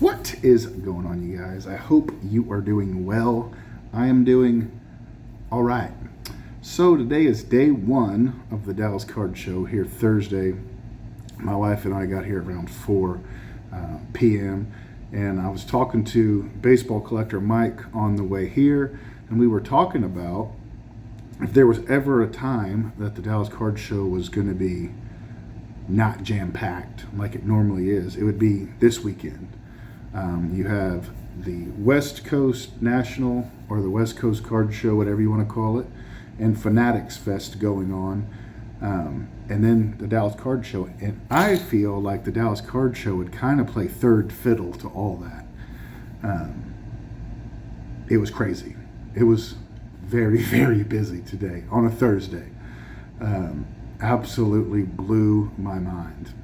What is going on, you guys? I hope you are doing well. I am doing all right. So today is day one of the Dallas Card Show here Thursday. My wife and I got here around 4 p.m. and I was talking to baseball collector Mike on the way here, and we were talking about if there was ever a time that the Dallas Card Show was going to be not jam-packed like it normally is, it would be this weekend. You have the West Coast National, or the West Coast Card Show, whatever you want to call it, and Fanatics Fest going on, and then the Dallas Card Show. And I feel like the Dallas Card Show would kind of play third fiddle to all that. It was crazy. It was very, very busy today on a Thursday. Absolutely blew my mind.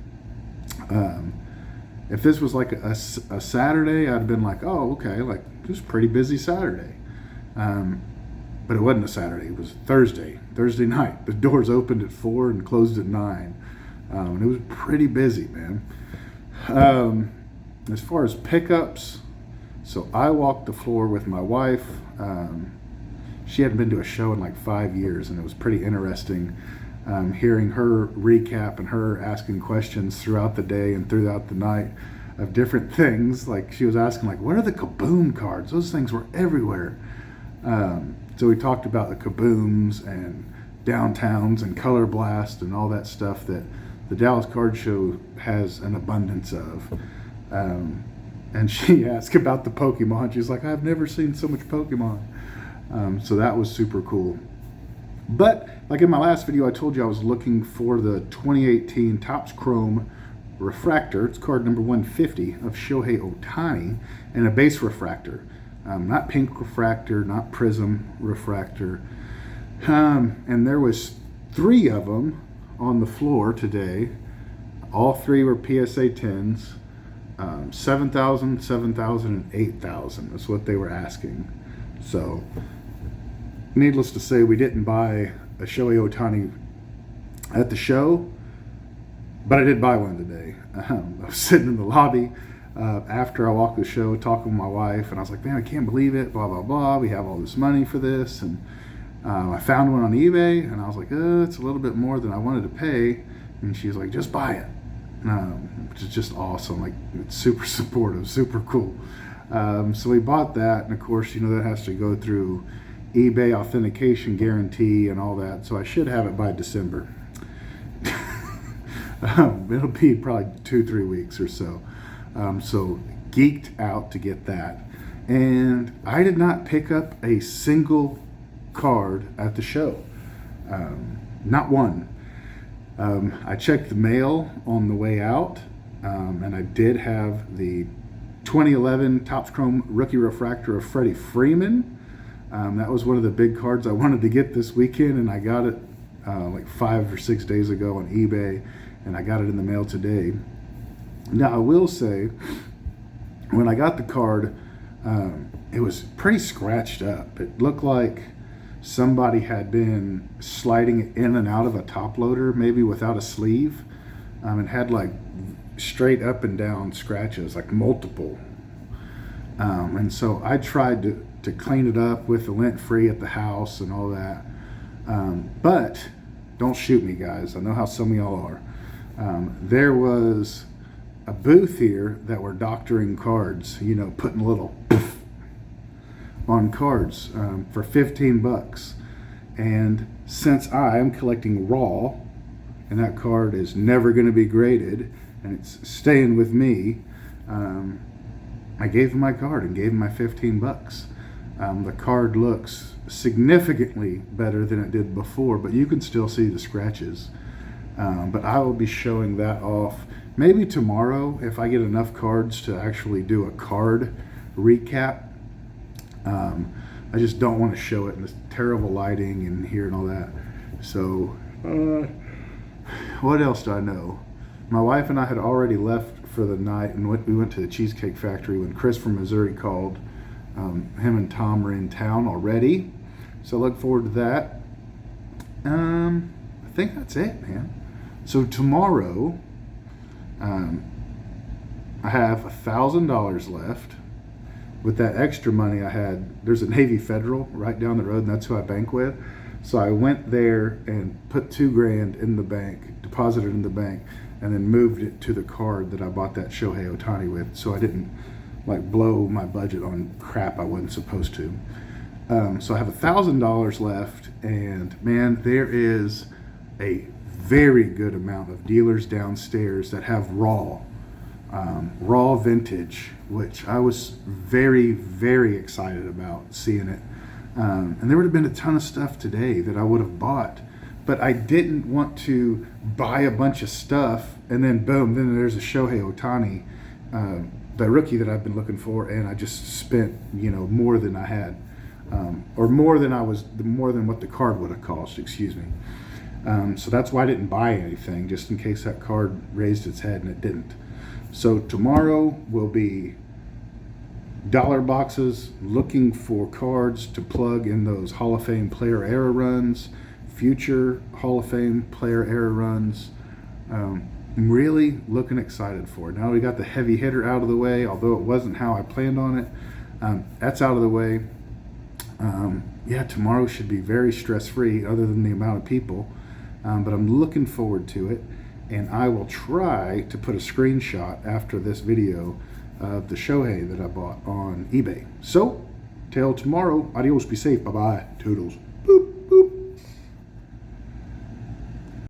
If this was like a Saturday, I'd have been like, oh, okay, like it was a pretty busy Saturday. But it wasn't a Saturday, it was Thursday night. The doors opened at 4 and closed at 9. And it was pretty busy, man. As far as pickups, so I walked the floor with my wife. She hadn't been to a show in like 5 years, and it was pretty interesting. Hearing her recap and her asking questions throughout the day and throughout the night of different things. Like she was asking, like, what are the Kaboom cards? Those things were everywhere. So we talked about the Kabooms and downtowns and Color Blast and all that stuff that the Dallas Card Show has an abundance of. And she asked about the Pokemon. She's like, I've never seen so much Pokemon. So that was super cool. But like in my last video, I told you I was looking for the 2018 Topps Chrome refractor. It's card number 150 of Shohei Ohtani, and a base refractor. Not pink refractor, not prism refractor. And there was 3 of them on the floor today. All 3 were PSA 10s. 7,000, 7,000, and 8,000 is what they were asking. So needless to say, we didn't buy a Shohei Ohtani at the show, but I did buy one today. I was sitting in the lobby after I walked the show, talking with my wife, and I was like, man, I can't believe it, blah, blah, blah. We have all this money for this. And I found one on eBay, and I was like, it's a little bit more than I wanted to pay. And she's like, just buy it, which is just awesome. Like, it's super supportive, super cool. So we bought that, and of course, you know, that has to go through eBay authentication guarantee and all that, so I should have it by December. It'll be probably 2-3 weeks or so. So geeked out to get that, and I did not pick up a single card at the show. Not one. I checked the mail on the way out, and I did have the 2011 Topps Chrome Rookie Refractor of Freddie Freeman. That was one of the big cards I wanted to get this weekend, and I got it like 5 or 6 days ago on eBay, and I got it in the mail today. Now, I will say, when I got the card, it was pretty scratched up. It looked like somebody had been sliding it in and out of a top loader, maybe without a sleeve. It had like straight up and down scratches, like multiple. And so I tried to clean it up with the lint free at the house and all that. But don't shoot me, guys. I know how some of y'all are. There was a booth here that were doctoring cards, you know, putting a little poof on cards for $15. And since I am collecting raw, and that card is never going to be graded, and it's staying with me, I gave him my card and gave him my $15. The card looks significantly better than it did before, but you can still see the scratches. But I will be showing that off maybe tomorrow if I get enough cards to actually do a card recap. I just don't want to show it in this terrible lighting and here and all that. So what else do I know? My wife and I had already left for the night, and we went to the Cheesecake Factory when Chris from Missouri called. Him and Tom were in town already, so I look forward to that. I think that's it, man. So tomorrow, I have $1,000 left. With that extra money I had, there's a Navy Federal right down the road, and that's who I bank with. So I went there and put $2,000 in the bank, deposited in the bank, and then moved it to the card that I bought that Shohei Ohtani with, so I didn't like blow my budget on crap I wasn't supposed to. So I have $1,000 left, and man, there is a very good amount of dealers downstairs that have raw vintage, which I was very, very excited about seeing it. And there would have been a ton of stuff today that I would have bought, but I didn't want to buy a bunch of stuff and then boom, then there's a Shohei Ohtani, the rookie that I've been looking for, and I just spent, more than I had, or more than what the card would have cost, excuse me. So that's why I didn't buy anything, just in case that card raised its head, and it didn't. So tomorrow will be dollar boxes, looking for cards to plug in those Hall of Fame player era runs, future Hall of Fame player era runs. I'm really looking excited for it. Now we got the heavy hitter out of the way, although it wasn't how I planned on it. That's out of the way. Tomorrow should be very stress-free other than the amount of people. But I'm looking forward to it, and I will try to put a screenshot after this video of the Shohei that I bought on eBay. So, till tomorrow, adios, be safe, bye-bye, toodles.